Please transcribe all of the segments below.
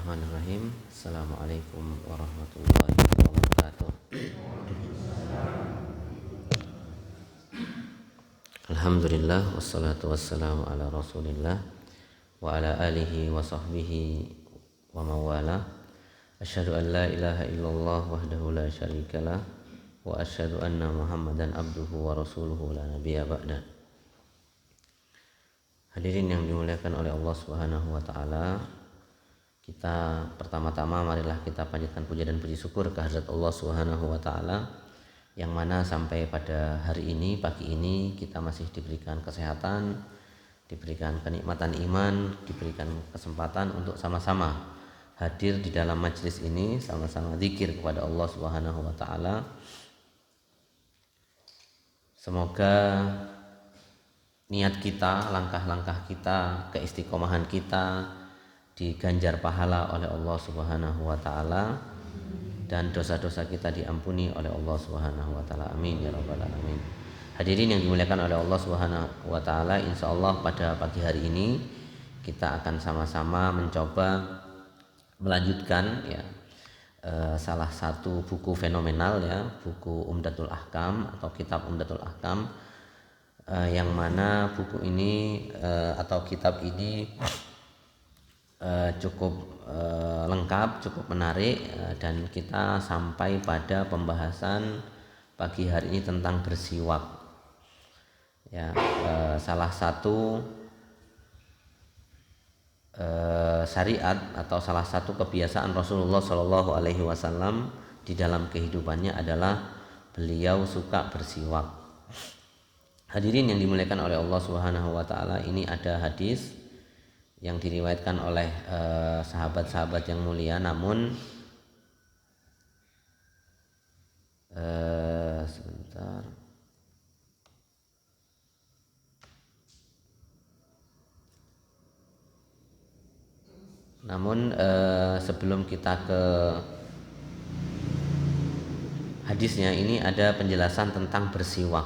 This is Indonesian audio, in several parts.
Bismillahirrahmanirrahim. Assalamualaikum warahmatullahi wabarakatuh. Alhamdulillah wassalatu wassalamu ala Rasulillah wa ala alihi wa sahbihi wa mawala. Asyhadu an la ilaha illallah wahdahu la syarikalah wa asyhadu anna Muhammadan abduhu wa rasuluhu la nabiyya ba'da. Hadirin yang dimuliakan oleh Allah Subhanahu wa taala, kita pertama-tama marilah kita panjatkan puja dan puji syukur kehadirat Allah Subhanahu wa taala yang mana sampai pada hari ini, pagi ini kita masih diberikan kesehatan, diberikan kenikmatan iman, diberikan kesempatan untuk sama-sama hadir di dalam majelis ini, sama-sama zikir kepada Allah Subhanahu wa taala. Semoga niat kita, langkah-langkah kita, keistiqomahan kita diganjar pahala oleh Allah Subhanahu wa taala dan dosa-dosa kita diampuni oleh Allah Subhanahu wa taala. Amin ya rabbal alamin. Hadirin yang dimuliakan oleh Allah Subhanahu wa taala, insyaallah pada pagi hari ini kita akan sama-sama mencoba melanjutkan salah satu buku fenomenal, buku Umdatul Ahkam atau kitab Umdatul Ahkam, yang mana buku ini atau kitab ini cukup lengkap, cukup menarik, dan kita sampai pada pembahasan pagi hari ini tentang bersiwak. Salah satu syariat atau salah satu kebiasaan Rasulullah Shallallahu Alaihi Wasallam di dalam kehidupannya adalah beliau suka bersiwak. Hadirin yang dimuliakan oleh Allah Subhanahu wa taala, ini ada hadis yang diriwayatkan oleh sahabat-sahabat yang mulia, namun sebelum kita ke hadisnya, ini ada penjelasan tentang bersiwak.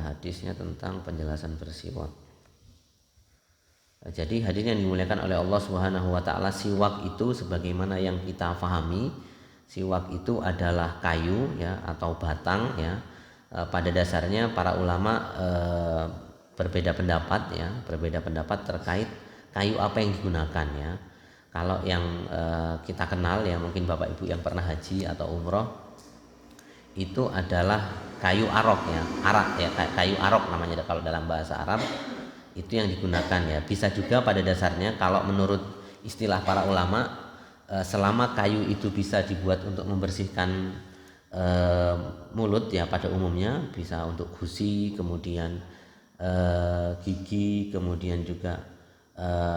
Hadisnya tentang penjelasan bersiwak. Jadi hadirin yang dimuliakan oleh Allah Subhanahu wa taala, siwak itu sebagaimana yang kita pahami, siwak itu adalah kayu atau batang. Pada dasarnya para ulama berbeda pendapat terkait kayu apa yang digunakan. Kalau yang kita kenal, mungkin Bapak Ibu yang pernah haji atau umroh, itu adalah kayu arok, arak, kayu arok namanya kalau dalam bahasa Arab. Itu yang digunakan. Bisa juga pada dasarnya kalau menurut istilah para ulama, selama kayu itu bisa dibuat untuk membersihkan mulut, pada umumnya bisa untuk gusi, kemudian gigi, kemudian juga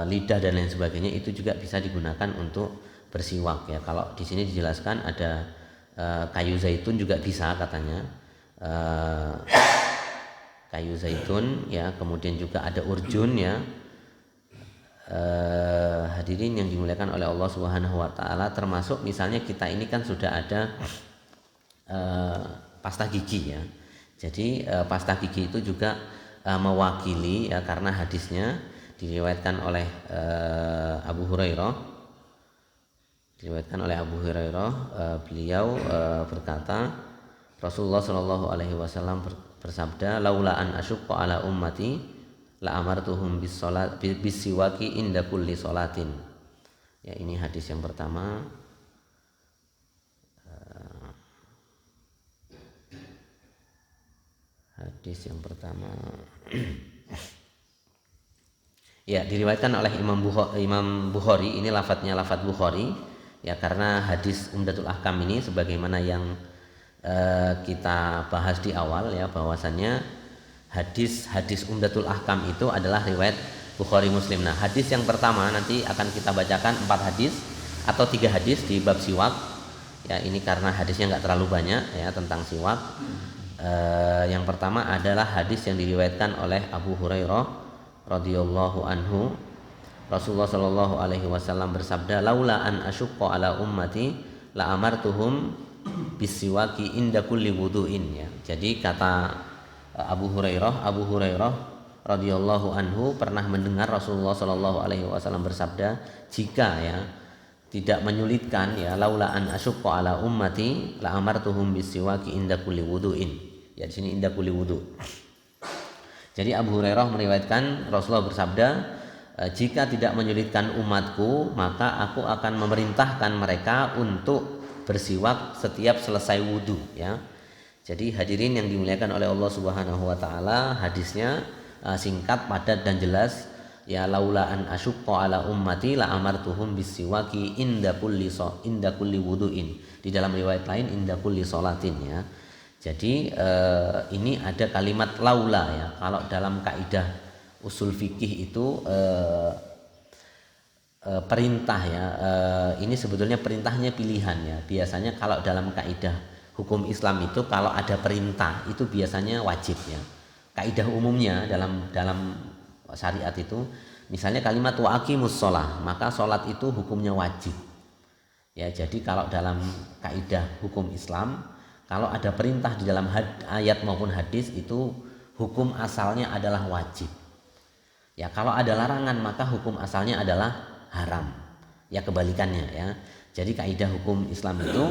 lidah dan lain sebagainya, itu juga bisa digunakan untuk bersiwak. Kalau di sini dijelaskan ada kayu zaitun juga bisa katanya. Kayu zaitun, kemudian juga ada urjun, hadirin yang dimuliakan oleh Allah Subhanahu wa taala, termasuk misalnya kita ini kan sudah ada pasta gigi. Jadi pasta gigi itu juga mewakili, karena hadisnya diriwayatkan oleh Abu Hurairah. Beliau berkata, Rasulullah Shallallahu Alaihi Wasallam bersabda, laula an asyqa ala ummati la amartuhum bisiwaki inda kulli sholatin. Ini hadis yang pertama. Diriwayatkan oleh Imam Bukhari. Ini lafadznya lafadz Bukhari, karena hadis Umdatul Ahkam ini sebagaimana yang kita bahas di awal, bahwasannya hadis Umdatul Ahkam itu adalah riwayat Bukhari Muslim. Nah, hadis yang pertama nanti akan kita bacakan 4 hadis atau 3 hadis di bab siwak. Ini karena hadisnya nggak terlalu banyak tentang siwak. Yang pertama adalah hadis yang diriwayatkan oleh Abu Hurairah radhiyallahu anhu. Rasulullah Shallallahu Alaihi Wasallam bersabda, laula an asyqa ala ummati la amartuhum bisiwaki inda kulli wudu'in. Jadi kata Abu Hurairah radhiyallahu anhu pernah mendengar Rasulullah Shallallahu alaihi wasallam bersabda, jika ya tidak menyulitkan ya laula an asyqa ala ummati la amartuhum bisiwaki inda kulli wudu'in. Ya di sini inda kulli wudu'. Jadi Abu Hurairah meriwayatkan Rasulullah bersabda, jika tidak menyulitkan umatku maka aku akan memerintahkan mereka untuk bersiwak setiap selesai wudu ya. Jadi hadirin yang dimuliakan oleh Allah Subhanahu wa taala, hadisnya singkat, padat dan jelas. Ya laula an asyqa ala ummati la amartuhum bisiwaki inda kulli wudu'in. Di dalam riwayat lain inda kulli sholatin ya. Jadi ini ada kalimat laula ya. Kalau dalam kaidah usul fikih itu perintah ya. Ini sebetulnya perintahnya pilihan ya. Biasanya kalau dalam kaidah hukum Islam itu kalau ada perintah itu biasanya wajib ya. Kaidah umumnya dalam syariat itu, misalnya kalimat wa aqimus shalah, maka sholat itu hukumnya wajib. Ya, jadi kalau dalam kaidah hukum Islam, kalau ada perintah di dalam ayat maupun hadis itu hukum asalnya adalah wajib. Ya, kalau ada larangan maka hukum asalnya adalah haram. Ya, kebalikannya ya. Jadi kaidah hukum Islam itu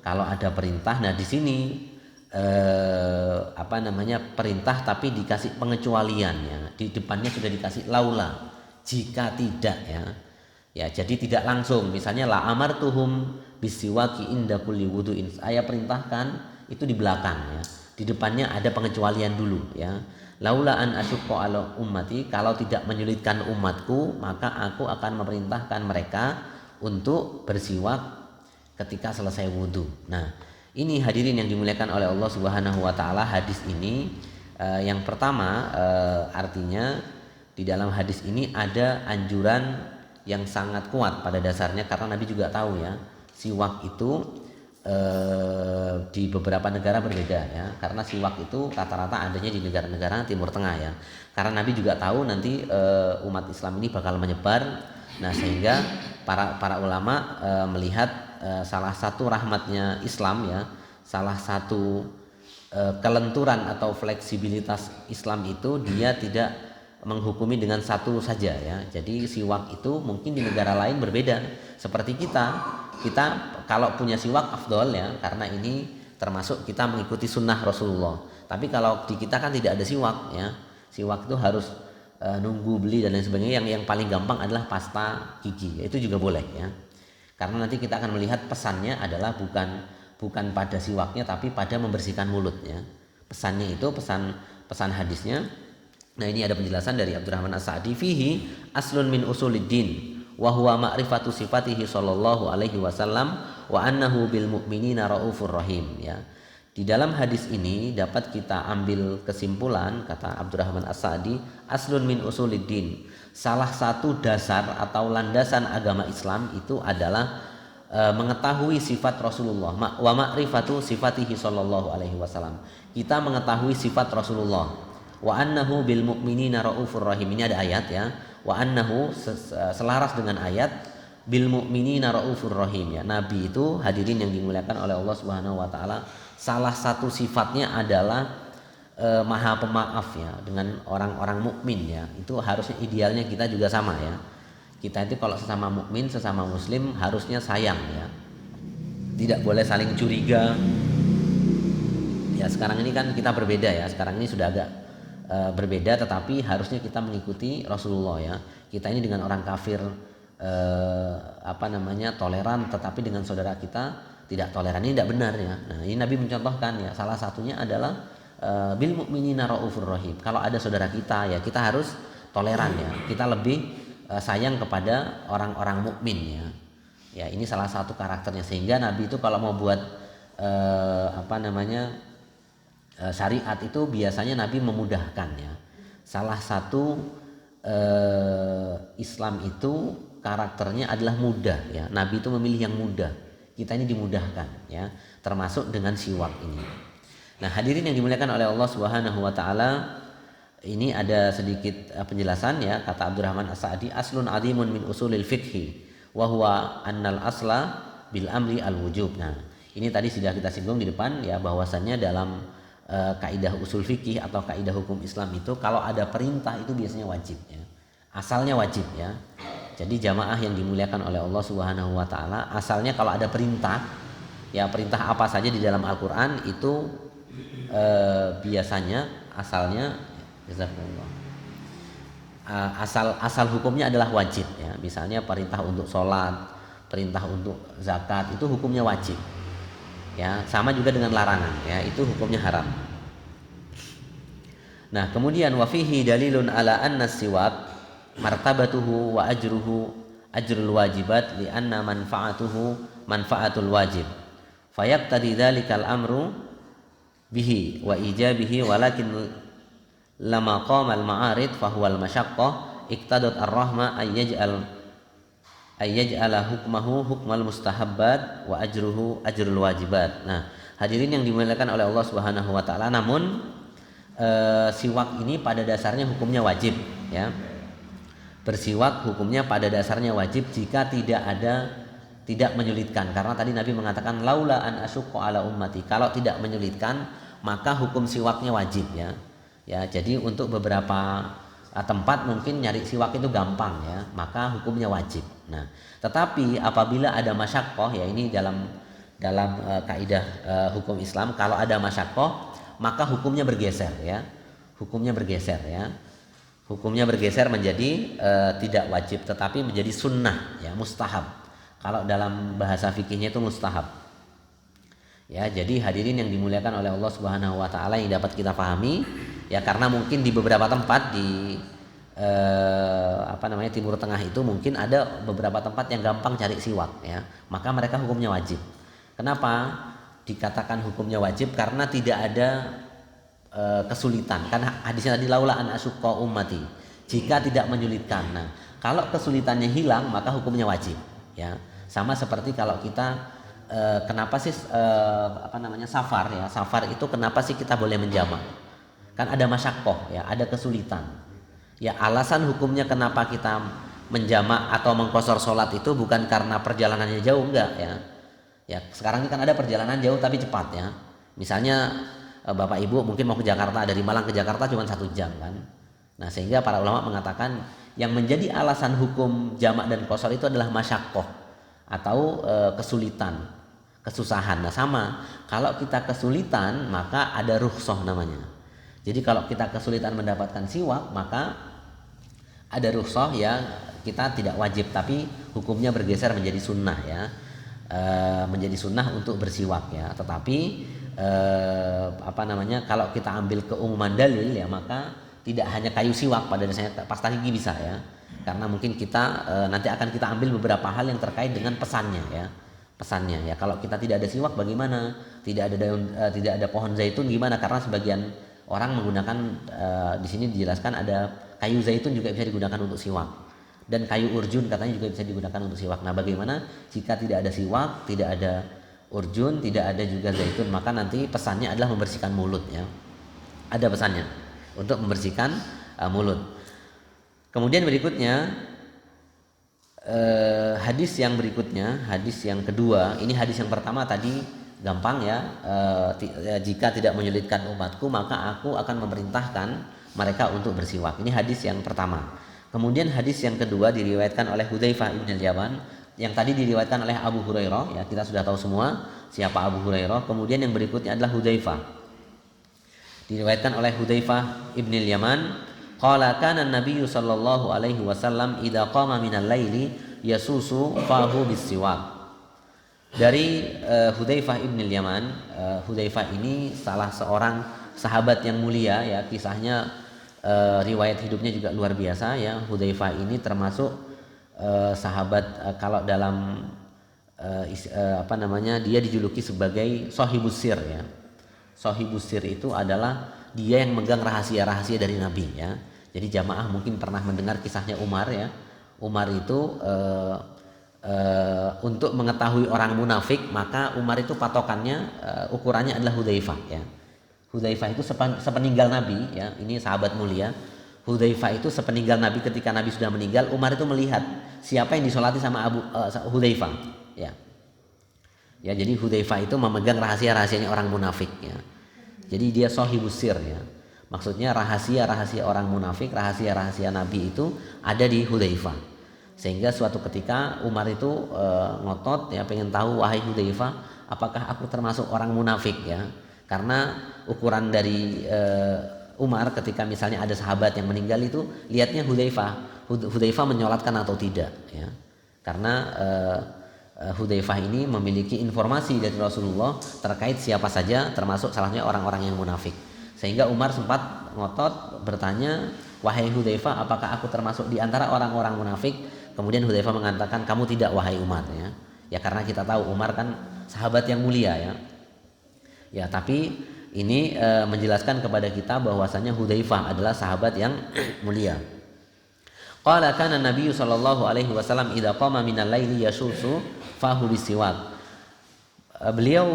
kalau ada perintah, nah di sini perintah tapi dikasih pengecualian ya. Di depannya sudah dikasih laula, jika tidak ya jadi tidak langsung. Misalnya la amartuhum bisiwaki inda kulli wudu'in, saya perintahkan, itu di belakang ya. Di depannya ada pengecualian dulu ya. Laula an asyqa ala ummati, kalau tidak menyulitkan umatku maka aku akan memerintahkan mereka untuk bersiwak ketika selesai wudu. Nah, ini hadirin yang dimuliakan oleh Allah Subhanahu wa taala, hadis ini yang pertama artinya di dalam hadis ini ada anjuran yang sangat kuat pada dasarnya, karena Nabi juga tahu ya, siwak itu di beberapa negara berbeda ya, karena siwak itu rata-rata adanya di negara-negara Timur Tengah ya. Karena Nabi juga tahu nanti umat Islam ini bakal menyebar. Nah, sehingga para ulama melihat salah satu rahmatnya Islam ya, salah satu kelenturan atau fleksibilitas Islam itu dia tidak menghukumi dengan satu saja ya. Jadi siwak itu mungkin di negara lain berbeda. Seperti kita kalau punya siwak afdol ya, karena ini termasuk kita mengikuti sunnah Rasulullah. Tapi kalau di kita kan tidak ada siwak ya. Siwak itu harus nunggu beli dan lain sebagainya. Yang paling gampang adalah pasta gigi, itu juga boleh ya. Karena nanti kita akan melihat pesannya adalah bukan pada siwaknya tapi pada membersihkan mulut ya. Pesannya itu pesan hadisnya. Nah, ini ada penjelasan dari Abdurrahman As-Sa'di, fihi aslun min usuliddin wa huwa ma'rifatu sifatihi sallallahu alaihi wasallam wa annahu bil mu'minina raufur rahim ya. Di dalam hadis ini dapat kita ambil kesimpulan, kata Abdurrahman As-Sa'di, aslun min usuliddin, salah satu dasar atau landasan agama Islam itu adalah mengetahui sifat Rasulullah, wa ma'rifatu sifatihi sallallahu alaihi wasallam. Kita mengetahui sifat Rasulullah. Wa annahu bil mu'minina raufur rahim. Ini ada ayat ya. Wa annahu selaras dengan ayat bil mu'minina raufur rahim ya. Nabi itu hadirin yang dimuliakan oleh Allah Subhanahu wa taala, salah satu sifatnya adalah maha pemaaf ya dengan orang-orang mukmin ya. Itu harusnya idealnya kita juga sama ya. Kita itu kalau sesama mukmin, sesama muslim harusnya sayang ya. Tidak boleh saling curiga. Ya, sekarang ini kan kita berbeda ya. Sekarang ini sudah agak berbeda, tetapi harusnya kita mengikuti Rasulullah ya. Kita ini dengan orang kafir toleran, tetapi dengan saudara kita tidak toleran. Ini tidak benar ya. Nah, ini Nabi mencontohkan ya. Salah satunya adalah bil mu'minina raufur rahim. Kalau ada saudara kita ya, kita harus toleran ya. Kita lebih sayang kepada orang-orang mukmin ya. Ya, ini salah satu karakternya, sehingga Nabi itu kalau mau buat syariat itu biasanya Nabi memudahkan ya. Salah satu Islam itu karakternya adalah mudah ya. Nabi itu memilih yang mudah. Kita ini dimudahkan ya, termasuk dengan siwak ini. Nah, hadirin yang dimuliakan oleh Allah Subhanahu wa taala, ini ada sedikit penjelasan ya, kata Abdurrahman As-Sa'di, aslun azimun min usulil fiqhi wa huwa annal asla bil amri al wujub. Nah, ini tadi sudah kita singgung di depan ya, bahwasannya dalam kaidah usul fikih atau kaidah hukum Islam itu kalau ada perintah itu biasanya wajib ya. Asalnya wajib ya. Jadi jamaah yang dimuliakan oleh Allah Subhanahu wa taala, asalnya kalau ada perintah, ya perintah apa saja di dalam Al-Qur'an itu biasanya asalnya asal hukumnya adalah wajib ya. Misalnya perintah untuk sholat, perintah untuk zakat itu hukumnya wajib. Ya, sama juga dengan larangan ya, itu hukumnya haram. Nah, kemudian wa fihi dalilun ala anna siwak martabatuhu wa ajruhu ajrul wajibat li anna manfaatuhu manfaatul wajib. Fayaqtadi dzalikal amru bihi wa ijabihi walakin lama qama al ma'arid fa huwa al masyaqqah iqtadat ar-rahma ayyaj'ala hukmahu hukmal mustahabbat wa ajruhu ajrul wajibat. Nah, hadirin yang dimuliakan oleh Allah Subhanahu wa taala, namun siwak ini pada dasarnya hukumnya wajib ya. Bersiwak hukumnya pada dasarnya wajib jika tidak menyulitkan, karena tadi Nabi mengatakan laula an asyqa ala ummati, kalau tidak menyulitkan maka hukum siwaknya wajib ya. Ya, jadi untuk beberapa tempat mungkin nyari siwak itu gampang ya, maka hukumnya wajib. Nah, tetapi apabila ada masyaqqah ya, ini dalam kaidah hukum Islam, kalau ada masyaqqah maka hukumnya bergeser ya. Hukumnya bergeser ya. Hukumnya bergeser menjadi tidak wajib tetapi menjadi sunnah ya, mustahab. Kalau dalam bahasa fikihnya itu mustahab. Ya, jadi hadirin yang dimuliakan oleh Allah Subhanahu wa taala yang dapat kita pahami ya, karena mungkin di beberapa tempat di Timur Tengah itu mungkin ada beberapa tempat yang gampang cari siwak ya, maka mereka hukumnya wajib. Kenapa dikatakan hukumnya wajib? Karena tidak ada kesulitan. Kan hadisnya tadi laula an asyqa ummati, jika tidak menyulitkan. Nah, kalau kesulitannya hilang maka hukumnya wajib ya. Sama seperti kalau kita kenapa sih safar ya. Safar itu kenapa sih kita boleh menjamak? Kan ada masyaqqah ya, ada kesulitan. Ya, alasan hukumnya kenapa kita menjamak atau mengqashar salat itu bukan karena perjalanannya jauh, enggak ya. Ya, sekarang ini kan ada perjalanan jauh tapi cepat ya. Misalnya Bapak Ibu mungkin mau ke Jakarta, dari Malang ke Jakarta cuma 1 jam kan. Nah, sehingga para ulama mengatakan yang menjadi alasan hukum jamak dan qashar itu adalah masyaqqah atau kesulitan, kesusahan. Nah, sama kalau kita kesulitan maka ada rukhsah namanya. Jadi kalau kita kesulitan mendapatkan siwak maka ada rukhsah ya, kita tidak wajib tapi hukumnya bergeser menjadi sunnah ya. Menjadi sunnah untuk bersiwak ya. Tetapi kalau kita ambil keumuman dalil ya, maka tidak hanya kayu siwak, pada dasarnya pasta gigi bisa ya, karena mungkin kita nanti akan kita ambil beberapa hal yang terkait dengan pesannya ya. Kalau kita tidak ada siwak bagaimana, tidak ada daun, tidak ada pohon zaitun gimana, karena sebagian orang menggunakan di sini dijelaskan ada kayu zaitun juga bisa digunakan untuk siwak, dan kayu urjun katanya juga bisa digunakan untuk siwak. Nah, bagaimana jika tidak ada siwak, tidak ada urjun, tidak ada juga zaitun, maka nanti pesannya adalah membersihkan mulut ya. Ada pesannya untuk membersihkan mulut. Kemudian berikutnya hadis yang berikutnya, hadis yang kedua. Ini hadis yang pertama tadi gampang ya, jika tidak menyulitkan umatku maka aku akan memerintahkan mereka untuk bersiwak. Ini hadis yang pertama. Kemudian hadis yang kedua diriwayatkan oleh Hudzaifah ibn al-Yaman, yang tadi diriwayatkan oleh Abu Hurairah ya, kita sudah tahu semua siapa Abu Hurairah. Kemudian yang berikutnya adalah Hudzaifah, diriwayatkan oleh Hudzaifah ibn al-Yaman, qala kana an-nabiy sallallahu alaihi wasallam idza qama minal laili yasusu fahu bis-siwak. Dari Hudzaifah ibn al-Yaman. Hudzaifah ini salah seorang sahabat yang mulia ya, kisahnya riwayat hidupnya juga luar biasa ya. Hudzaifah ini termasuk sahabat kalau dalam dia dijuluki sebagai Shahibus Sir ya. Shahibus Sir itu adalah dia yang megang rahasia-rahasia dari Nabi ya. Jadi jamaah mungkin pernah mendengar kisahnya Umar ya. Umar itu untuk mengetahui orang munafik, maka Umar itu patokannya ukurannya adalah Hudzaifah ya. Hudzaifah itu sepeninggal Nabi ya. Ini sahabat mulia. Hudzaifah itu sepeninggal Nabi, ketika Nabi sudah meninggal, Umar itu melihat siapa yang disolati sama Hudzaifah ya. Ya, jadi Hudzaifah itu memegang rahasia-rahasianya orang munafik ya. Jadi dia sahibus sir ya. Maksudnya rahasia-rahasia orang munafik, rahasia-rahasia Nabi itu ada di Hudzaifah. Sehingga suatu ketika Umar itu ngotot ya, pengen tahu, wahai Hudzaifah, apakah aku termasuk orang munafik ya? Karena ukuran dari Umar ketika misalnya ada sahabat yang meninggal itu lihatnya Hudzaifah menyolatkan atau tidak ya. Karena Hudzaifah ini memiliki informasi dari Rasulullah terkait siapa saja termasuk salahnya orang-orang yang munafik. Sehingga Umar sempat ngotot bertanya, wahai Hudzaifah, apakah aku termasuk di antara orang-orang munafik? Kemudian Hudzaifah mengatakan, kamu tidak wahai Umar ya. Ya karena kita tahu Umar kan sahabat yang mulia ya. Ya tapi ini menjelaskan kepada kita bahwasannya Hudzaifah adalah sahabat yang mulia. Qala kana Nabi sallallahu alaihi wasallam idza qama minal laili yasusu fahu bisiwak. Beliau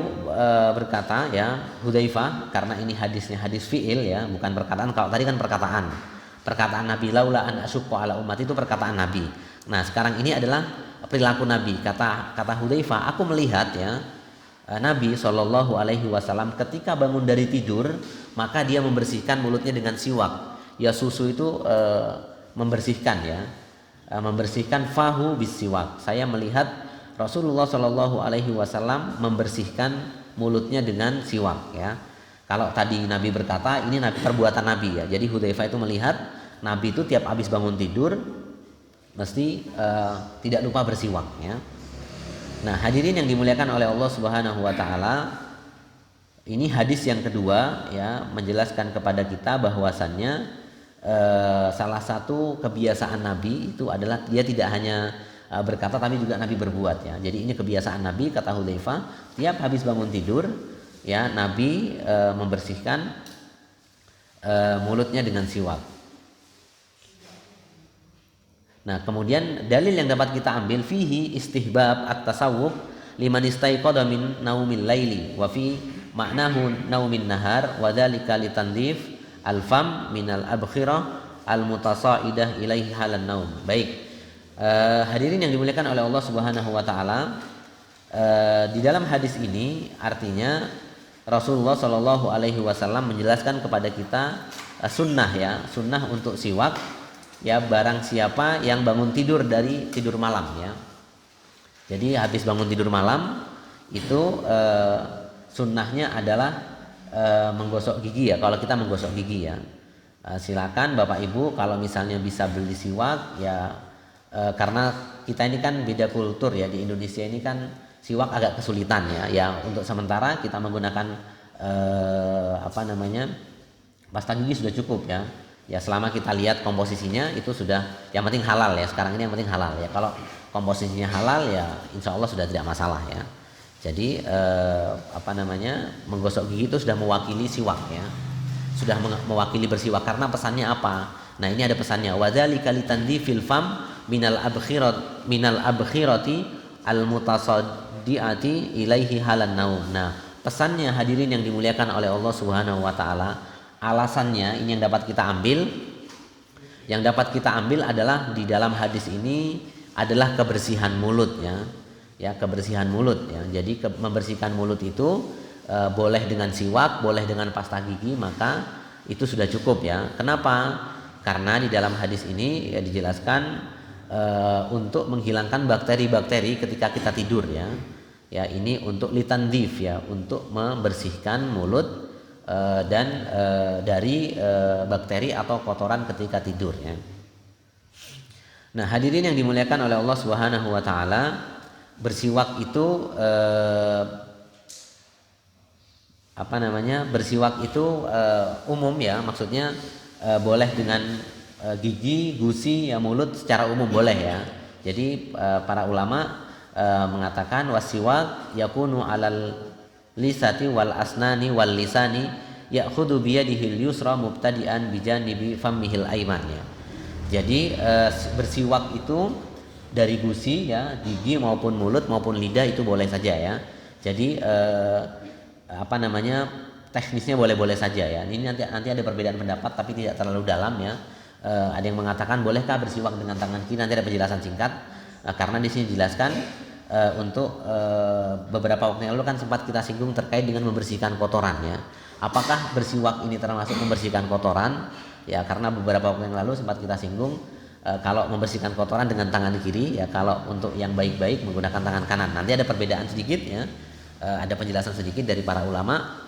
berkata ya, Hudzaifah, karena ini hadisnya hadis fi'il ya, bukan perkataan. Kalau tadi kan perkataan Nabi, laula an asyqa ala umat, itu perkataan Nabi. Nah sekarang ini adalah perilaku Nabi. Kata Hudzaifah, aku melihat ya Nabi Shallallahu Alaihi Wasallam ketika bangun dari tidur maka dia membersihkan mulutnya dengan siwak. Ya susu itu membersihkan ya, membersihkan fahu bisiwak. Saya melihat Rasulullah Shallallahu Alaihi Wasallam membersihkan mulutnya dengan siwak ya. Kalau tadi Nabi berkata, ini perbuatan Nabi ya. Jadi Hudzaifah itu melihat Nabi itu tiap habis bangun tidur mesti tidak lupa bersiwak ya. Nah hadirin yang dimuliakan oleh Allah Subhanahu Wa Taala, ini hadis yang kedua ya, menjelaskan kepada kita bahwasannya salah satu kebiasaan Nabi itu adalah dia tidak hanya berkata tapi juga Nabi berbuat ya. Jadi ini kebiasaan Nabi, kata Hudzaifah, tiap habis bangun tidur ya Nabi membersihkan mulutnya dengan siwak. Nah kemudian dalil yang dapat kita ambil, fihi istihbab at-tasawwuf liman istaiqadha min naumil laili wa fi ma'nahu naumin nahar wa dzalika litandif al-fam minal abkhirah al-mutasaidah ilaihi halan naum. Baik. Hadirin yang dimuliakan oleh Allah Subhanahu Wa Taala, di dalam hadis ini artinya Rasulullah Shallallahu Alaihi Wasallam menjelaskan kepada kita sunnah ya, sunnah untuk siwak ya, barang siapa yang bangun tidur dari tidur malam ya. Jadi habis bangun tidur malam itu sunnahnya adalah menggosok gigi ya. Kalau kita menggosok gigi ya, silakan Bapak Ibu kalau misalnya bisa beli siwak ya. Karena kita ini kan beda kultur ya, di Indonesia ini kan siwak agak kesulitan ya. Ya untuk sementara kita menggunakan pasta gigi sudah cukup ya. Ya selama kita lihat komposisinya itu sudah, yang penting halal ya. Sekarang ini yang penting halal ya. Kalau komposisinya halal ya insya Allah sudah tidak masalah ya. Jadi menggosok gigi itu sudah mewakili siwak ya. Sudah mewakili bersiwak, karena pesannya apa? Nah ini ada pesannya, wadzalika litandifil fam minal abkhirati al mutasaddiati ilaihi halan naum. Nah pesannya hadirin yang dimuliakan oleh Allah Subhanahu Wa Taala, alasannya ini yang dapat kita ambil adalah di dalam hadis ini adalah kebersihan mulut ya, kebersihan mulut ya. Jadi membersihkan mulut itu boleh dengan siwak, boleh dengan pasta gigi, maka itu sudah cukup ya. Kenapa? Karena di dalam hadis ini ya dijelaskan untuk menghilangkan bakteri-bakteri ketika kita tidur ya. Ya ini untuk litandif ya, untuk membersihkan mulut dan dari bakteri atau kotoran ketika tidur ya. Nah hadirin yang dimuliakan oleh Allah Subhanahu Wa Taala, bersiwak itu bersiwak itu umum ya, maksudnya boleh dengan gigi, gusi, ya mulut secara umum boleh ya. Jadi para ulama mengatakan wasiwak yakunu alal lisati wal asnani wal lisani ya'khudhu biyadihil yusra mubtadi'an bijanibi fammihil ayman ya. Jadi bersiwak itu dari gusi ya, gigi maupun mulut maupun lidah itu boleh saja ya. Jadi teknisnya boleh-boleh saja ya. Ini nanti ada perbedaan pendapat tapi tidak terlalu dalam ya. Ada yang mengatakan bolehkah bersiwak dengan tangan kiri, nanti ada penjelasan singkat. Karena di sini dijelaskan untuk beberapa waktu yang lalu kan sempat kita singgung terkait dengan membersihkan kotoran ya. Apakah bersiwak ini termasuk membersihkan kotoran? Ya, karena beberapa waktu yang lalu sempat kita singgung kalau membersihkan kotoran dengan tangan kiri ya, kalau untuk yang baik-baik menggunakan tangan kanan. Nanti ada perbedaan sedikit ya. Ada penjelasan sedikit dari para ulama.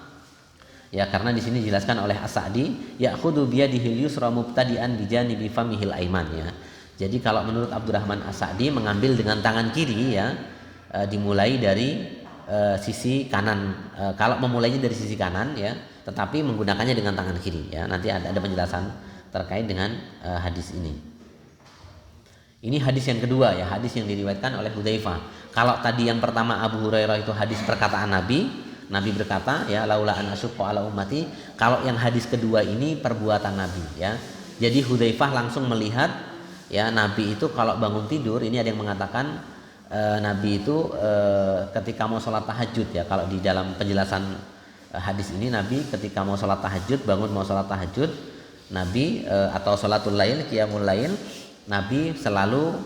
Ya, karena di sini dijelaskan oleh As-Sa'di, ya'khudhu biyadihil yusra mubtadi'an bi janibi famihil aiman ya. Jadi kalau menurut Abdurrahman As-Sa'di mengambil dengan tangan kiri ya, dimulai dari sisi kanan. Kalau memulainya dari sisi kanan ya, tetapi menggunakannya dengan tangan kiri ya. Nanti ada penjelasan terkait dengan hadis ini. Ini hadis yang kedua ya, hadis yang diriwayatkan oleh Hudzaifah. Kalau tadi yang pertama Abu Hurairah itu hadis perkataan Nabi berkata ya, laula an asyqa ala ummati. Kalau yang hadis kedua ini perbuatan Nabi ya. Jadi Hudzaifah langsung melihat ya, Nabi itu kalau bangun tidur, ini ada yang mengatakan Nabi itu ketika mau sholat tahajud ya. Kalau di dalam penjelasan hadis ini, Nabi ketika mau sholat tahajud, bangun mau sholat tahajud, Nabi atau sholatul lail, qiyamul lail, Nabi selalu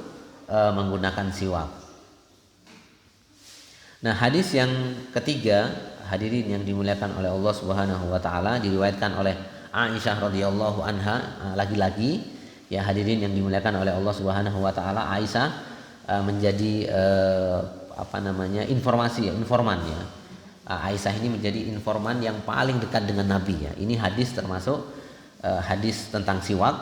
menggunakan siwak. Nah, hadis yang ketiga, hadirin yang dimuliakan oleh Allah Subhanahu wa taala, diriwayatkan oleh Aisyah radhiyallahu anha, lagi-lagi ya hadirin yang dimuliakan oleh Allah Subhanahu wa taala, Aisyah menjadi informasi ya, informan ya. Aisyah ini menjadi informan yang paling dekat dengan Nabi ya. Ini hadis termasuk hadis tentang siwak.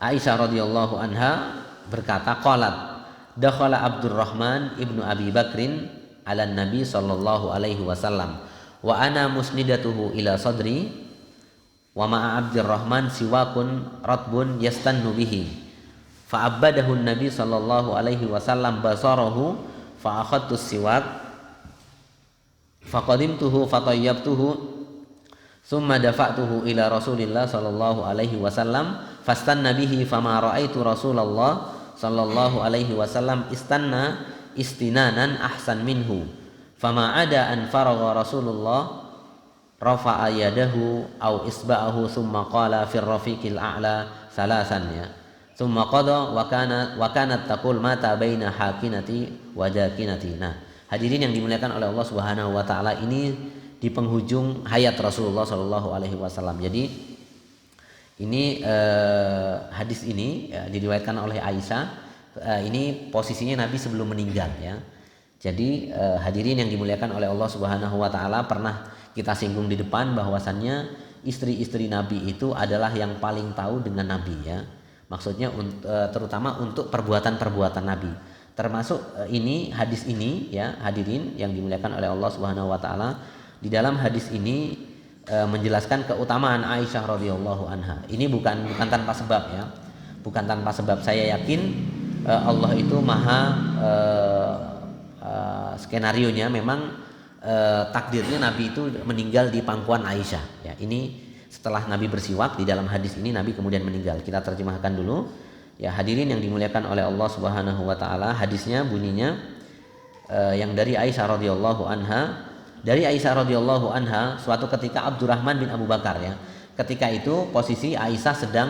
Aisyah radhiyallahu anha berkata, qalat dakhala Abdurrahman ibnu Abi Bakrin ala Nabi sallallahu alaihi wasallam wa ana musnidatuhu ila sadri wa ma'a Abdurrahman siwakun ratbun yastannu bihi fa abadahu Nabi sallallahu alaihi wasallam basarahu fa akhadtu siwak fa qadimtuhu fa tayyabtuhu thumma dafa'tuhu ila Rasulillah sallallahu alaihi wasallam fastanna bihi fama ra'aitu Rasulullah sallallahu alaihi wasallam istanna istinanan ahsan minhu fama ada an faragha Rasulullah rafa'a yadahu aw isba'ahu thumma qala fir rafiqil a'la salasan ya thumma qada wa kanat taqul mata baina hakinati wa jakinati. Nah, hadirin yang dimuliakan oleh Allah Subhanahu wa taala, ini di penghujung hayat Rasulullah sallallahu alaihi wasallam. Jadi ini hadis ini diriwayatkan oleh Aisyah. Ini posisinya Nabi sebelum meninggal ya. Jadi hadirin yang dimuliakan oleh Allah Subhanahu wa taala, pernah kita singgung di depan bahwasannya istri-istri Nabi itu adalah yang paling tahu dengan Nabi ya. Maksudnya terutama untuk perbuatan-perbuatan Nabi. Termasuk ini hadis ini ya, hadirin yang dimuliakan oleh Allah Subhanahu wa taala. Di dalam hadis ini menjelaskan keutamaan Aisyah radhiyallahu anha. Ini bukan tanpa sebab ya. Bukan tanpa sebab. Saya yakin Allah itu maha skenarionya memang takdirnya Nabi itu meninggal di pangkuan Aisyah ya. Ini setelah Nabi bersiwak, di dalam hadis ini Nabi kemudian meninggal. Kita terjemahkan dulu ya, hadirin yang dimuliakan oleh Allah Subhanahu wa taala. Hadisnya bunyinya yang dari Aisyah radhiyallahu anha. Dari Aisyah radhiyallahu anha, suatu ketika Abdurrahman bin Abu Bakar ya. Ketika itu posisi Aisyah sedang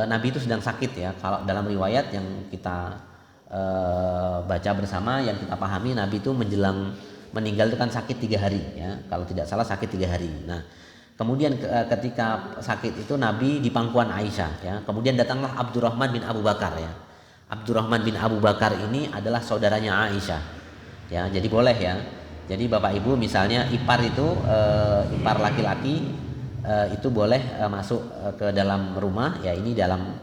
Nabi itu sedang sakit ya. Kalau dalam riwayat yang kita baca bersama, yang kita pahami, Nabi itu menjelang meninggal itu kan sakit 3 hari ya. Kalau tidak salah sakit 3 hari. Nah, kemudian ketika sakit itu Nabi di pangkuan Aisyah ya. Kemudian datanglah Abdurrahman bin Abu Bakar ya. Abdurrahman bin Abu Bakar ini adalah saudaranya Aisyah. Ya, jadi boleh ya. Jadi Bapak Ibu misalnya ipar itu ipar laki-laki itu boleh masuk ke dalam rumah ya. Ini dalam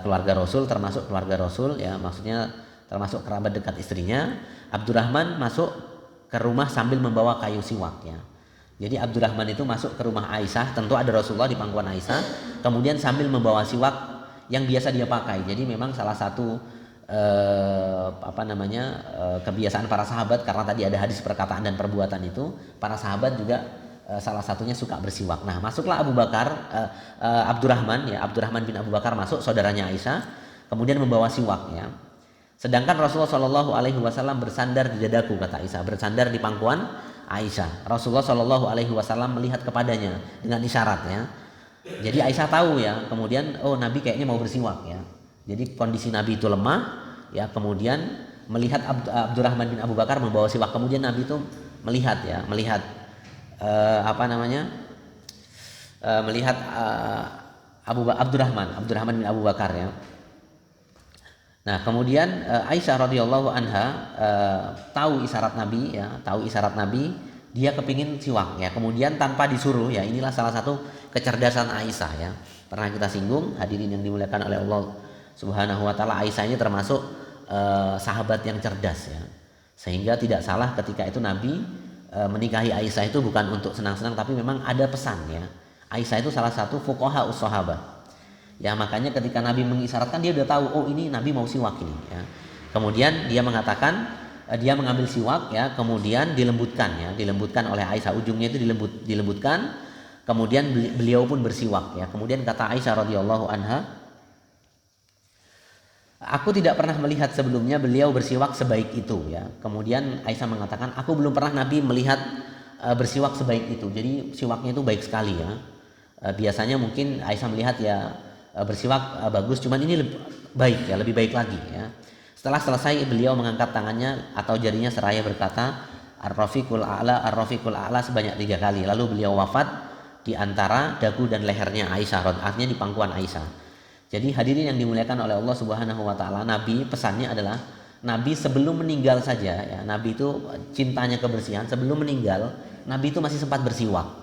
keluarga Rasul, termasuk keluarga Rasul ya, maksudnya termasuk kerabat dekat istrinya. Abdurrahman masuk ke rumah sambil membawa kayu siwak ya. Jadi Abdurrahman itu masuk ke rumah Aisyah, tentu ada Rasulullah di pangkuan Aisyah, kemudian sambil membawa siwak yang biasa dia pakai. Jadi memang salah satu kebiasaan para sahabat, karena tadi ada hadis perkataan dan perbuatan itu, para sahabat juga salah satunya suka bersiwak. Nah, masuklah Abdurrahman ya, Abdurrahman bin Abu Bakar masuk, saudaranya Aisyah, kemudian membawa siwak ya. Sedangkan Rasulullah Shallallahu alaihi wasallam bersandar di dadaku, kata Aisyah, bersandar di pangkuan Aisyah. Rasulullah Shallallahu alaihi wasallam melihat kepadanya dengan isyaratnya. Jadi Aisyah tahu ya, kemudian oh Nabi kayaknya mau bersiwak ya. Jadi kondisi Nabi itu lemah ya, kemudian melihat Abdurrahman bin Abu Bakar membawa siwak. Kemudian Nabi itu melihat melihat Abdurrahman bin Abu Bakar ya. Nah kemudian Aisyah radhiyallahu anha tahu isyarat Nabi, dia kepingin siwak ya. Kemudian tanpa disuruh ya, inilah salah satu kecerdasan Aisyah ya. Pernah kita singgung, hadirin yang dimuliakan oleh Allah Subhanahu wa taala, Aisyah ini termasuk sahabat yang cerdas ya. Sehingga tidak salah ketika itu Nabi menikahi Aisyah itu bukan untuk senang-senang, tapi memang ada pesan ya. Aisyah itu salah satu fuqaha us-sahabah. Ya makanya ketika Nabi mengisyaratkan dia udah tahu, oh ini Nabi mau siwak ini ya. Kemudian dia mengatakan dia mengambil siwak ya, kemudian dilembutkan oleh Aisyah, ujungnya itu dilembutkan. Kemudian beliau pun bersiwak ya. Kemudian kata Aisyah radhiyallahu anha, aku tidak pernah melihat sebelumnya beliau bersiwak sebaik itu ya. Kemudian Aisyah mengatakan, aku belum pernah Nabi melihat bersiwak sebaik itu. Jadi siwaknya itu baik sekali ya. Biasanya mungkin Aisyah melihat ya bersiwak bagus, cuman ini lebih baik lagi ya. Setelah selesai beliau mengangkat tangannya atau jarinya seraya berkata Ar-Rafiqul A'la sebanyak 3 kali. Lalu beliau wafat di antara dagu dan lehernya Aisyah, artinya di pangkuan Aisyah. Jadi hadirin yang dimuliakan oleh Allah Subhanahu wa taala, Nabi pesannya adalah Nabi sebelum meninggal saja ya, Nabi itu cintanya kebersihan, sebelum meninggal Nabi itu masih sempat bersiwak.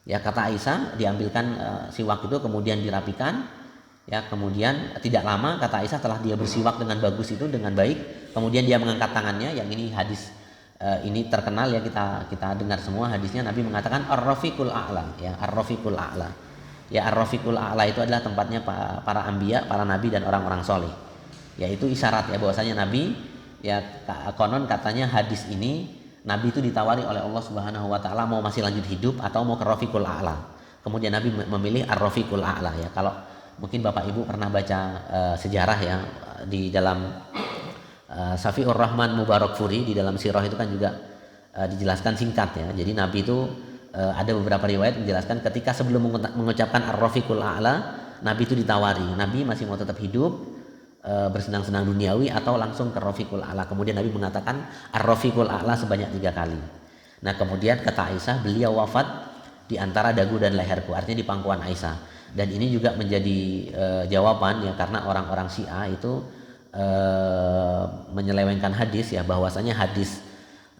Ya kata Aisyah, diambilkan siwak itu kemudian dirapikan ya, kemudian tidak lama kata Aisyah setelah dia bersiwak dengan bagus itu dengan baik, kemudian dia mengangkat tangannya. Yang ini hadis ini terkenal ya, kita dengar semua hadisnya. Nabi mengatakan Ar-Rafiqul A'la ya, Ar-Rafiqul A'la ya. Ar-Rafiqul A'la itu adalah tempatnya para anbiya, para nabi dan orang-orang soleh. Yaitu isyarat ya bahwasanya Nabi ya, konon katanya hadis ini Nabi itu ditawari oleh Allah Subhanahu wa taala mau masih lanjut hidup atau mau ke Rafiqul A'la. Kemudian Nabi memilih Ar-Rafiqul A'la ya. Kalau mungkin Bapak Ibu pernah baca sejarah ya, di dalam Safiur Rahman Mubarakfuri di dalam sirah itu kan juga dijelaskan singkat ya. Jadi Nabi itu ada beberapa riwayat menjelaskan ketika sebelum mengucapkan Ar-Rafiqul A'la, Nabi itu ditawari, Nabi masih mau tetap hidup bersenang-senang duniawi atau langsung ke Rafiqul A'la. Kemudian Nabi mengatakan Ar-Rafiqul A'la sebanyak 3 kali. Nah kemudian kata Aisyah, beliau wafat di antara dagu dan leherku, artinya di pangkuan Aisyah. Dan ini juga menjadi jawaban ya, karena orang-orang Syiah itu menyelewengkan hadis ya, bahwasanya hadis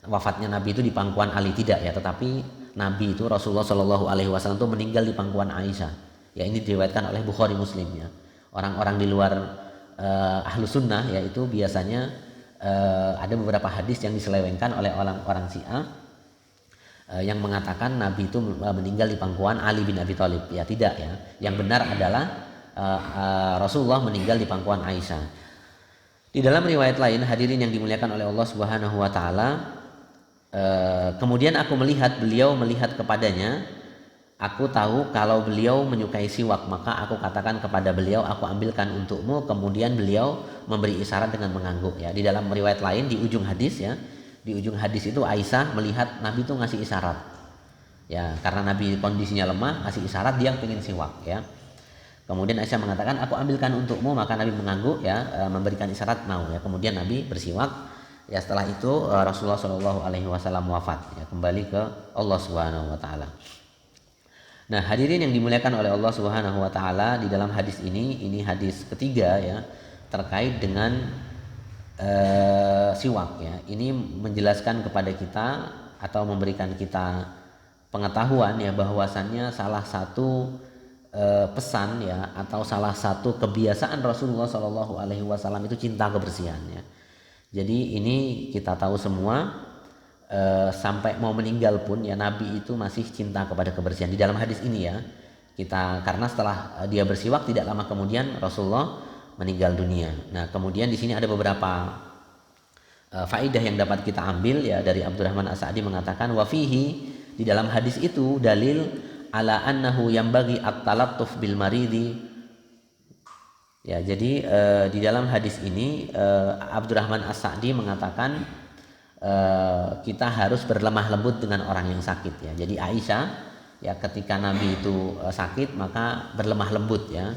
wafatnya Nabi itu di pangkuan Ali, tidak ya, tetapi Nabi itu Rasulullah Shallallahu Alaihi Wasallam itu meninggal di pangkuan Aisyah. Ya ini diriwayatkan oleh Bukhari Muslim ya. Orang-orang di luar ahlu sunnah yaitu biasanya ada beberapa hadis yang diselewengkan oleh orang-orang Syiah yang mengatakan Nabi itu meninggal di pangkuan Ali bin Abi Thalib. Ya tidak ya, yang benar adalah Rasulullah meninggal di pangkuan Aisyah. Di dalam riwayat lain, hadirin yang dimuliakan oleh Allah Subhanahu wa taala, kemudian aku melihat beliau melihat kepadanya. Aku tahu kalau beliau menyukai siwak, maka aku katakan kepada beliau, aku ambilkan untukmu. Kemudian beliau memberi isyarat dengan mengangguk ya. Di dalam riwayat lain di ujung hadis ya, di ujung hadis itu Aisyah melihat Nabi itu ngasih isyarat ya, karena Nabi kondisinya lemah, ngasih isyarat dia pengen siwak ya. Kemudian Aisyah mengatakan, aku ambilkan untukmu, maka Nabi mengangguk ya, memberikan isyarat mau ya. Kemudian Nabi bersiwak ya. Setelah itu Rasulullah Shallallahu Alaihi Wasallam wafat ya, kembali ke Allah Subhanahu Wa Taala. Nah hadirin yang dimuliakan oleh Allah Subhanahu Wa Taala, di dalam hadis ini hadis ketiga ya, terkait dengan siwak ya. Ini menjelaskan kepada kita atau memberikan kita pengetahuan ya, bahwasannya salah satu pesan ya, atau salah satu kebiasaan Rasulullah Shallallahu Alaihi Wasallam itu cinta kebersihan ya. Jadi ini kita tahu semua, sampai mau meninggal pun ya Nabi itu masih cinta kepada kebersihan. Di dalam hadis ini ya, kita karena setelah dia bersiwak tidak lama kemudian Rasulullah meninggal dunia. Nah kemudian di sini ada beberapa faedah yang dapat kita ambil ya. Dari Abdurrahman As-Sa'di mengatakan, wa fihi, di dalam hadis itu dalil ala annahu yambagi at-talattuf bil maridi ya. Jadi di dalam hadis ini Abdurrahman As-Sa'di mengatakan kita harus berlemah lembut dengan orang yang sakit ya. Jadi Aisyah ya, ketika Nabi itu sakit maka berlemah lembut ya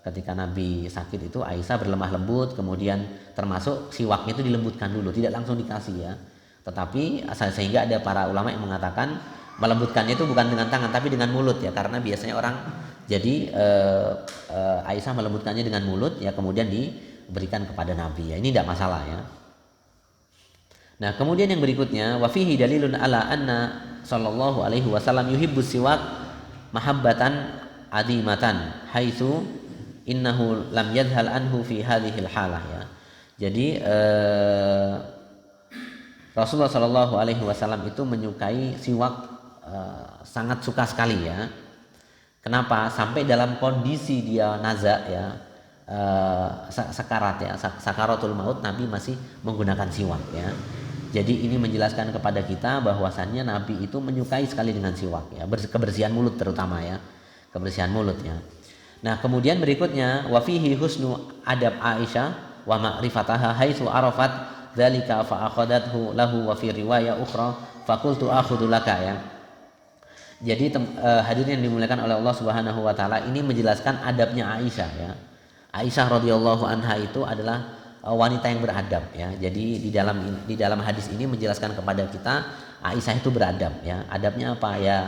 ketika Nabi sakit itu Aisyah berlemah lembut, kemudian termasuk siwaknya itu dilembutkan dulu, tidak langsung dikasih ya. Tetapi sehingga ada para ulama yang mengatakan melembutkannya itu bukan dengan tangan tapi dengan mulut ya, karena biasanya orang jadi Aisyah melembutkannya dengan mulut ya, kemudian diberikan kepada Nabi ya, ini tidak masalah ya. Nah kemudian yang berikutnya wa fihi dalilun ala anna sallallahu alaihi wasallam yuhibbus siwak mahabbatan adimatan haitsu innahu lam yadhal anhu fi hadhil halah ya. Jadi Rasulullah sallallahu alaihi wasallam itu menyukai siwak, sangat suka sekali ya. Kenapa? Sampai dalam kondisi dia naza ya, sakarat ya, sakaratul maut, Nabi masih menggunakan siwak ya. Jadi ini menjelaskan kepada kita bahwasannya Nabi itu menyukai sekali dengan siwak ya, kebersihan mulut terutama ya, kebersihan mulut ya. Nah kemudian berikutnya wa fihi husnu adab Aisyah wa ma'rifataha haitsu arafat dzalika fa akhadathu lahu wa fi riwayah ukhra fa qultu akhudhu laka ya. Jadi hadirin yang dimuliakan oleh Allah Subhanahu wa taala, ini menjelaskan adabnya Aisyah ya. Aisyah radhiyallahu anha itu adalah wanita yang beradab ya. Jadi di dalam hadis ini menjelaskan kepada kita Aisyah itu beradab ya. Adabnya apa ya?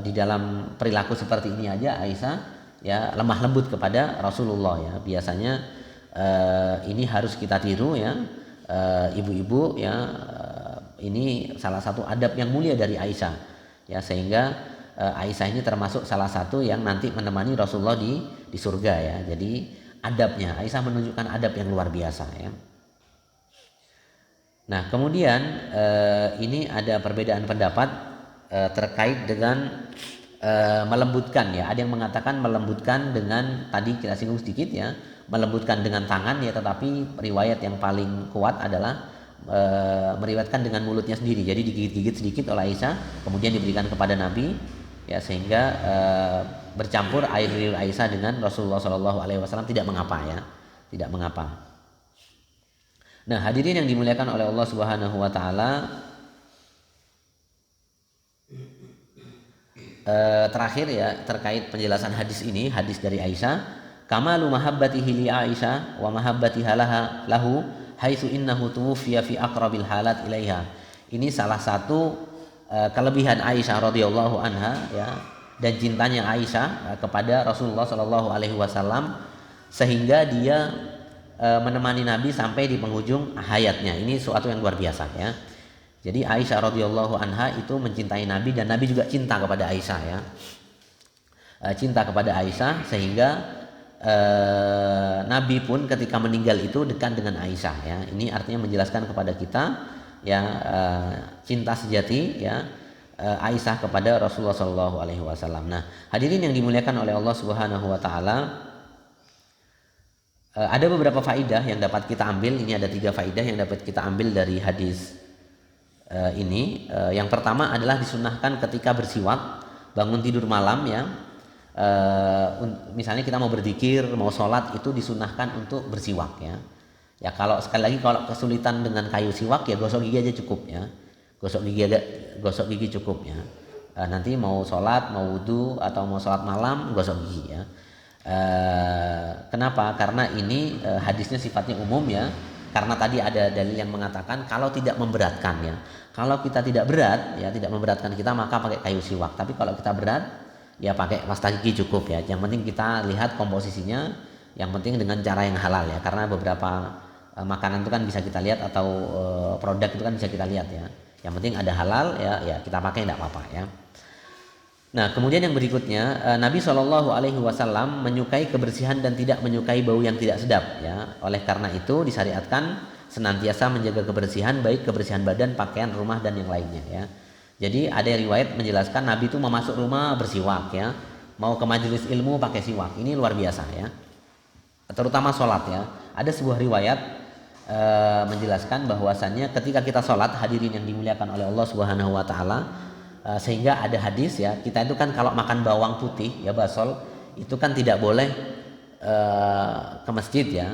Di dalam perilaku seperti ini aja Aisyah ya lemah lembut kepada Rasulullah ya. Biasanya ini harus kita tiru ya, ibu-ibu ya. Ini salah satu adab yang mulia dari Aisyah ya, sehingga Aisyah ini termasuk salah satu yang nanti menemani Rasulullah di surga ya. Jadi adabnya Aisyah menunjukkan adab yang luar biasa ya. Nah kemudian ini ada perbedaan pendapat terkait dengan melembutkan ya. Ada yang mengatakan melembutkan dengan, tadi kita singgung sedikit ya, melembutkan dengan tangan ya, tetapi riwayat yang paling kuat adalah meriwayatkan dengan mulutnya sendiri. Jadi digigit-gigit sedikit oleh Aisyah kemudian diberikan kepada Nabi ya, sehingga bercampur air liur Aisyah dengan Rasulullah Shallallahu Alaihi Wasallam, tidak mengapa ya, tidak mengapa. Nah hadirin yang dimuliakan oleh Allah Subhanahu Wa Taala, terakhir ya terkait penjelasan hadis ini, hadis dari Aisyah, kamalu mahabbatihi li Aisyah wa mahabbatiha lahu haitsu innahu tuwfiya fi aqrabil halat ilaiha. Ini salah satu kelebihan Aisyah radhiyallahu anha ya, dan cintanya Aisyah kepada Rasulullah Shallallahu Alaihi Wasallam, sehingga dia menemani Nabi sampai di penghujung hayatnya. Ini suatu yang luar biasa ya. Jadi Aisyah radhiyallahu anha itu mencintai Nabi, dan Nabi juga cinta kepada Aisyah ya, cinta kepada Aisyah, sehingga Nabi pun ketika meninggal itu dekat dengan Aisyah ya. Ini artinya menjelaskan kepada kita ya, cinta sejati ya Aisyah kepada Rasulullah Shallallahu Alaihi Wasallam. Nah hadirin yang dimuliakan oleh Allah Subhanahu Wa Taala, ada beberapa faidah yang dapat kita ambil. Ini ada 3 faidah yang dapat kita ambil dari hadis ini. Yang pertama adalah disunahkan ketika bersiwak bangun tidur malam ya. Misalnya kita mau berzikir, mau sholat, itu disunahkan untuk bersiwak ya. Ya kalau sekali lagi kalau kesulitan dengan kayu siwak ya gosok gigi aja cukup ya. Gosok gigi cukup ya. Nanti mau sholat, mau wudu atau mau sholat malam, gosok gigi ya. Kenapa? Karena ini hadisnya sifatnya umum ya. Karena tadi ada dalil yang mengatakan kalau tidak memberatkan ya. Kalau kita tidak berat ya, tidak memberatkan kita, maka pakai kayu siwak. Tapi kalau kita berat ya pakai pasta gigi cukup ya. Yang penting kita lihat komposisinya, yang penting dengan cara yang halal ya. Karena beberapa makanan itu kan bisa kita lihat, atau produk itu kan bisa kita lihat ya. Yang penting ada halal ya kita pakai, tidak apa-apa ya. Nah kemudian yang berikutnya, Nabi Shallallahu Alaihi Wasallam menyukai kebersihan dan tidak menyukai bau yang tidak sedap ya. Oleh karena itu disyariatkan senantiasa menjaga kebersihan, baik kebersihan badan, pakaian, rumah, dan yang lainnya ya. Jadi ada riwayat menjelaskan Nabi itu mau masuk rumah bersiwak ya, mau ke majelis ilmu pakai siwak. Ini luar biasa ya, terutama sholat ya. Ada sebuah riwayat menjelaskan bahwasannya ketika kita sholat, hadirin yang dimuliakan oleh Allah Subhanahu Wa Taala, sehingga ada hadis ya, kita itu kan kalau makan bawang putih ya, basol, itu kan tidak boleh ke masjid ya,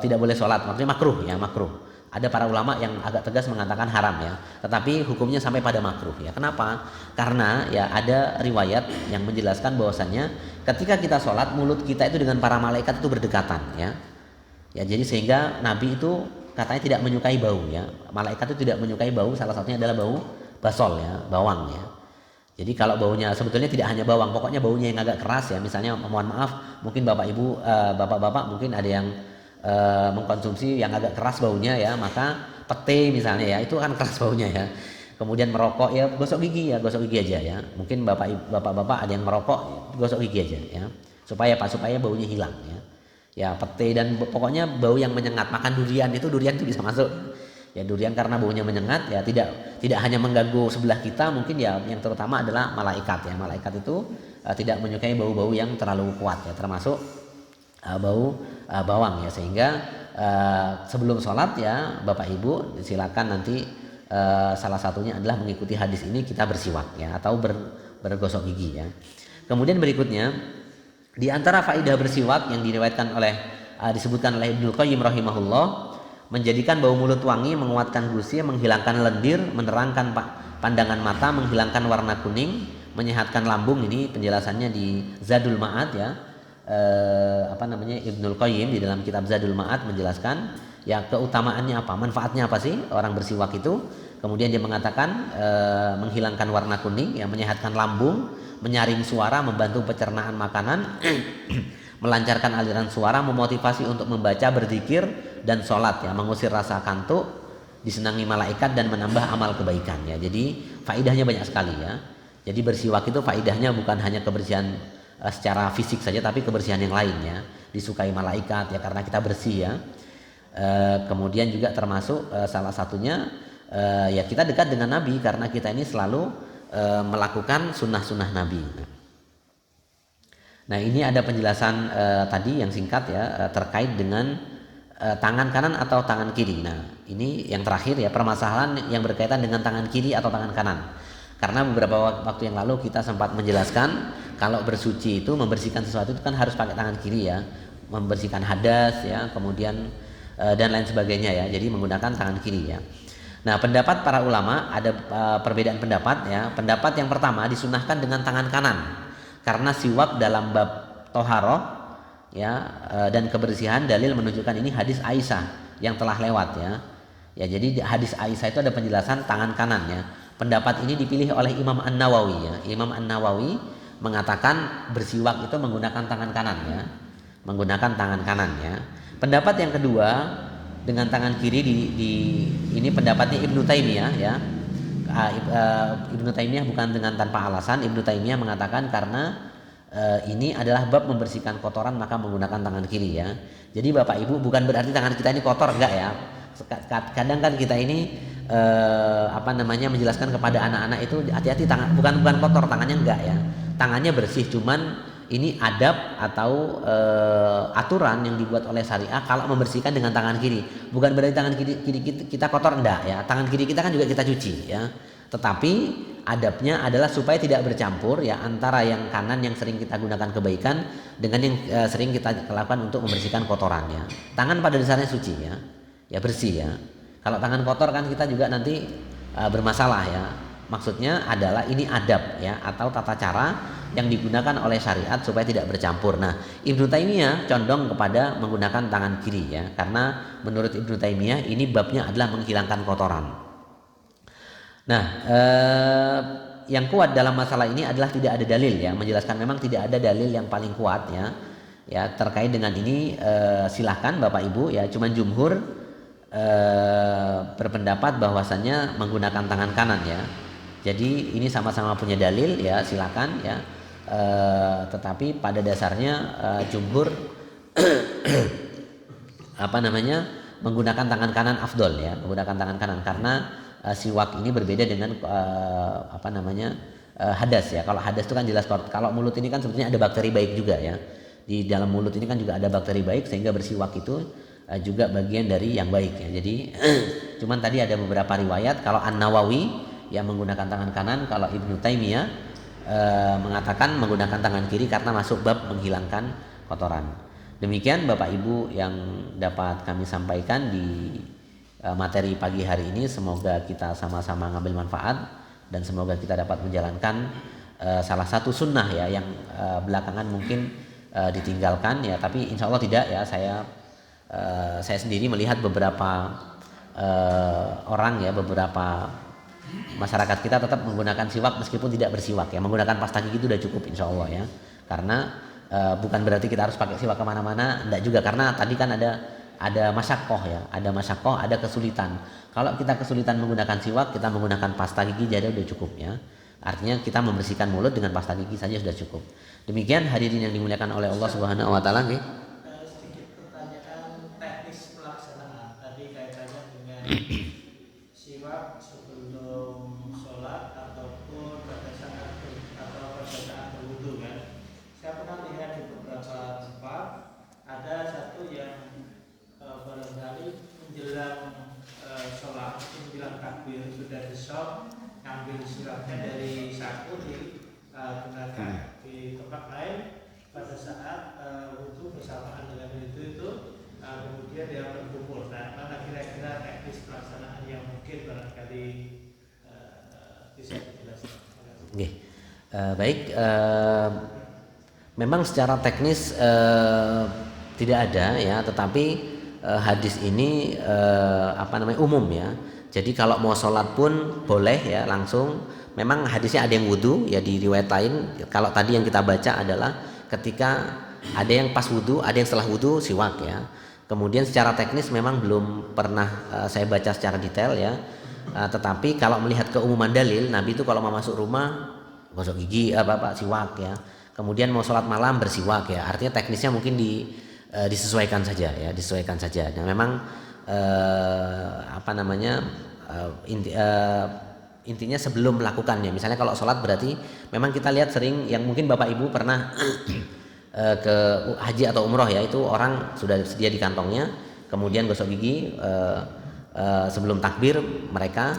tidak boleh sholat, maksudnya makruh ya, makruh. Ada para ulama yang agak tegas mengatakan haram ya, tetapi hukumnya sampai pada makruh ya. Kenapa? Karena ya ada riwayat yang menjelaskan bahwasannya ketika kita sholat mulut kita itu dengan para malaikat itu berdekatan ya. Ya jadi sehingga Nabi itu katanya tidak menyukai bau ya. Malaikat itu tidak menyukai bau, salah satunya adalah bau basol ya, bawang ya. Jadi kalau baunya sebetulnya tidak hanya bawang, pokoknya baunya yang agak keras ya. Misalnya mohon maaf, mungkin bapak ibu, bapak-bapak mungkin ada yang mengkonsumsi yang agak keras baunya ya, maka pete misalnya ya, itu kan keras baunya ya. Kemudian merokok ya, gosok gigi ya, gosok gigi aja ya. Mungkin bapak-bapak ada yang merokok, gosok gigi aja ya. Supaya baunya hilang ya. Ya pete dan pokoknya bau yang menyengat. Makan durian itu bisa masuk. Ya durian karena baunya menyengat ya, tidak hanya mengganggu sebelah kita, mungkin ya yang terutama adalah malaikat ya. Malaikat itu tidak menyukai bau-bau yang terlalu kuat ya, termasuk bau bawang ya. Sehingga sebelum sholat ya Bapak Ibu silakan nanti salah satunya adalah mengikuti hadis ini, kita bersiwak ya atau bergosok gigi ya. Kemudian berikutnya di antara faedah bersiwak yang diriwayatkan oleh disebutkan oleh Ibnu Qayyim rahimahullah, menjadikan bau mulut wangi, menguatkan gusi, menghilangkan lendir, menerangkan pandangan mata, menghilangkan warna kuning, menyehatkan lambung. Ini penjelasannya di Zadul Ma'ad ya. Ibnu Qayyim di dalam kitab Zadul Ma'ad menjelaskan ya keutamaannya apa, manfaatnya apa sih orang bersiwak itu. Kemudian dia mengatakan menghilangkan warna kuning, ya, menyehatkan lambung, menyaring suara, membantu pencernaan makanan, melancarkan aliran suara, memotivasi untuk membaca, berzikir dan sholat ya, mengusir rasa kantuk, disenangi malaikat dan menambah amal kebaikan ya. Jadi faedahnya banyak sekali ya. Jadi bersiwak itu faedahnya bukan hanya kebersihan secara fisik saja, tapi kebersihan yang lainnya, disukai malaikat ya karena kita bersih ya. Kemudian juga termasuk salah satunya ya kita dekat dengan Nabi karena kita ini selalu melakukan sunnah-sunnah Nabi. Nah ini ada penjelasan tadi yang singkat ya terkait dengan tangan kanan atau tangan kiri. Nah ini yang terakhir ya, permasalahan yang berkaitan dengan tangan kiri atau tangan kanan. Karena beberapa waktu yang lalu kita sempat menjelaskan kalau bersuci itu membersihkan sesuatu itu kan harus pakai tangan kiri ya, membersihkan hadas ya, kemudian dan lain sebagainya ya. Jadi menggunakan tangan kiri ya. Nah pendapat para ulama ada perbedaan pendapat ya. Pendapat yang pertama disunahkan dengan tangan kanan karena siwak dalam bab toharoh ya dan kebersihan, dalil menunjukkan ini hadis Aisyah yang telah lewat ya. Ya jadi hadis Aisyah itu ada penjelasan tangan kanan ya. Pendapat ini dipilih oleh Imam An-Nawawi ya. Imam An-Nawawi mengatakan bersiwak itu menggunakan tangan kanan ya. Menggunakan tangan kanan ya. Pendapat yang kedua dengan tangan kiri ini pendapatnya Ibnu Taimiyah ya. Ibnu Taimiyah bukan dengan tanpa alasan. Ibnu Taimiyah mengatakan karena ini adalah bab membersihkan kotoran maka menggunakan tangan kiri ya. Jadi Bapak Ibu bukan berarti tangan kita ini kotor, enggak ya. Kadang kan kita ini menjelaskan kepada anak-anak itu hati-hati tangan, bukan kotor tangannya, enggak ya. Tangannya bersih, cuman ini adab atau aturan yang dibuat oleh syariah kalau membersihkan dengan tangan kiri. Bukan berarti tangan kiri kita kotor, enggak ya. Tangan kiri kita kan juga kita cuci ya. Tetapi adabnya adalah supaya tidak bercampur ya antara yang kanan yang sering kita gunakan kebaikan dengan yang sering kita lakukan untuk membersihkan kotorannya. Tangan pada dasarnya suci ya. Ya bersih ya. Kalau tangan kotor kan kita juga nanti bermasalah ya. Maksudnya adalah ini adab ya atau tata cara yang digunakan oleh syariat supaya tidak bercampur. Nah, Ibnu Taimiyah condong kepada menggunakan tangan kiri ya, karena menurut Ibnu Taimiyah ini babnya adalah menghilangkan kotoran. Nah, yang kuat dalam masalah ini adalah tidak ada dalil ya, menjelaskan memang tidak ada dalil yang paling kuat ya. Ya terkait dengan ini silahkan Bapak Ibu ya, cuman jumhur berpendapat bahwasannya menggunakan tangan kanan ya. Jadi ini sama-sama punya dalil ya, silakan ya. Tetapi pada dasarnya jumhur menggunakan tangan kanan afdol ya, menggunakan tangan kanan karena siwak ini berbeda dengan hadas ya. Kalau hadas itu kan jelas, kalau mulut ini kan sebetulnya ada bakteri baik juga ya. Di dalam mulut ini kan juga ada bakteri baik sehingga bersiwak itu juga bagian dari yang baik ya. Jadi cuman tadi ada beberapa riwayat kalau An-Nawawi yang menggunakan tangan kanan, kalau Ibnu Taimiyah mengatakan menggunakan tangan kiri karena masuk bab menghilangkan kotoran. Demikian Bapak Ibu yang dapat kami sampaikan di materi pagi hari ini. Semoga kita sama-sama ngambil manfaat dan semoga kita dapat menjalankan salah satu sunnah ya yang belakangan mungkin ditinggalkan ya, tapi insya Allah tidak ya. Saya sendiri melihat beberapa orang ya, beberapa masyarakat kita tetap menggunakan siwak meskipun tidak bersiwak ya. Menggunakan pasta gigi itu sudah cukup insya Allah ya, karena bukan berarti kita harus pakai siwak kemana-mana, enggak juga, karena tadi kan ada masyakoh ya, ada kesulitan. Kalau kita kesulitan menggunakan siwak, kita menggunakan pasta gigi jadi udah cukup ya. Artinya kita membersihkan mulut dengan pasta gigi saja sudah cukup. Demikian hadirin yang dimuliakan oleh Allah Subhanahu wa taala nggih. Sedikit pertanyaan teknis pelaksanaan tadi kaitannya dengan siwak sebelum sholat ataupun pada saat berwudu kan. Saya pernah lihat di beberapa tempat ada satu yang barangkali menjelang sholat, menjelang takbir sudah disok, ngambil siwaknya dari saku digunakan di tempat lain pada saat wudu bersamaan dengan itu kemudian dia berkumpul. Nah, mana kira-kira teknis pelaksanaan yang mungkin barangkali bisa dijelaskan? Oke. Baik, memang secara teknis tidak ada ya, tetapi hadis ini umum ya. Jadi kalau mau sholat pun boleh ya langsung. Memang hadisnya ada yang wudu ya, di riwayat lain. Kalau tadi yang kita baca adalah ketika ada yang pas wudu, ada yang setelah wudu siwak ya. Kemudian secara teknis memang belum pernah saya baca secara detail ya. Tetapi kalau melihat keumuman dalil, Nabi itu kalau mau masuk rumah gosok gigi siwak ya. Kemudian mau sholat malam bersiwak ya. Artinya teknisnya mungkin disesuaikan saja ya, disesuaikan saja. Nah, memang intinya sebelum melakukannya. Misalnya kalau sholat berarti memang kita lihat sering yang mungkin Bapak Ibu pernah ke haji atau umroh ya, itu orang sudah sedia di kantongnya, kemudian gosok gigi sebelum takbir mereka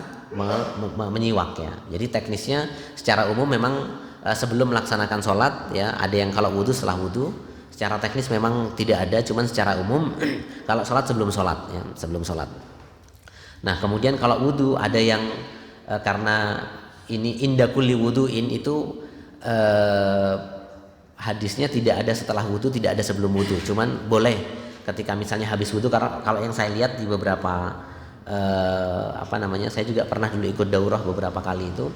menyiwak ya. Jadi teknisnya secara umum memang sebelum melaksanakan sholat ya, ada yang kalau wudu setelah wudu. Secara teknis memang tidak ada, cuman secara umum kalau sholat sebelum sholat ya, sebelum sholat. Nah kemudian kalau wudu ada yang karena ini inda kulli wudu'in itu hadisnya tidak ada setelah wudu, tidak ada sebelum wudu. Cuman boleh ketika misalnya habis wudu, karena kalau yang saya lihat di beberapa saya juga pernah dulu ikut daurah beberapa kali itu,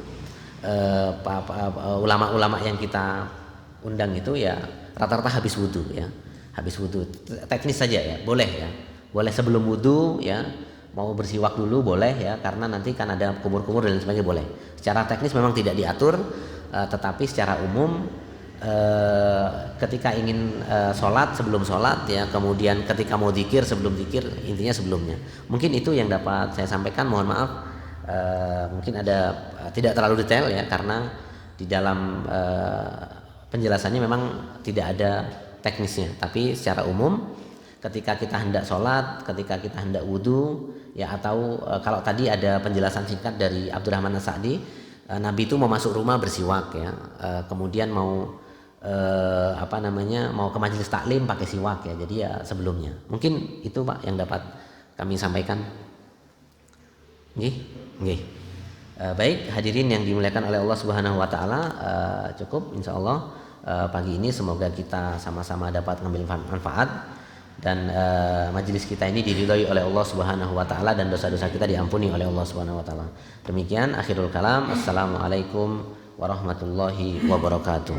ulama-ulama yang kita undang itu ya rata-rata habis wudu ya, habis wudu. Teknis saja ya, boleh ya, boleh sebelum wudu ya. Mau bersiwak dulu boleh ya, karena nanti kan ada kumur-kumur dan sebagainya, boleh. Secara teknis memang tidak diatur, tetapi secara umum ketika ingin sholat sebelum sholat ya, kemudian ketika mau dzikir sebelum dzikir, intinya sebelumnya. Mungkin itu yang dapat saya sampaikan. Mohon maaf mungkin ada tidak terlalu detail ya, karena di dalam penjelasannya memang tidak ada teknisnya. Tapi secara umum ketika kita hendak sholat, ketika kita hendak wudu ya, atau kalau tadi ada penjelasan singkat dari Abdurrahman As-Sa'di, Nabi itu mau masuk rumah bersiwak ya, kemudian mau mau ke majelis taklim pakai siwak ya. Jadi ya sebelumnya. Mungkin itu Pak yang dapat kami sampaikan. Nggih. Baik hadirin yang dimuliakan oleh Allah Subhanahu wa taala, cukup insyaallah pagi ini, semoga kita sama-sama dapat mengambil manfaat dan majelis kita ini diridhoi oleh Allah Subhanahu wa taala dan dosa-dosa kita diampuni oleh Allah Subhanahu wa taala. Demikian akhirul kalam. Assalamualaikum warahmatullahi wabarakatuh.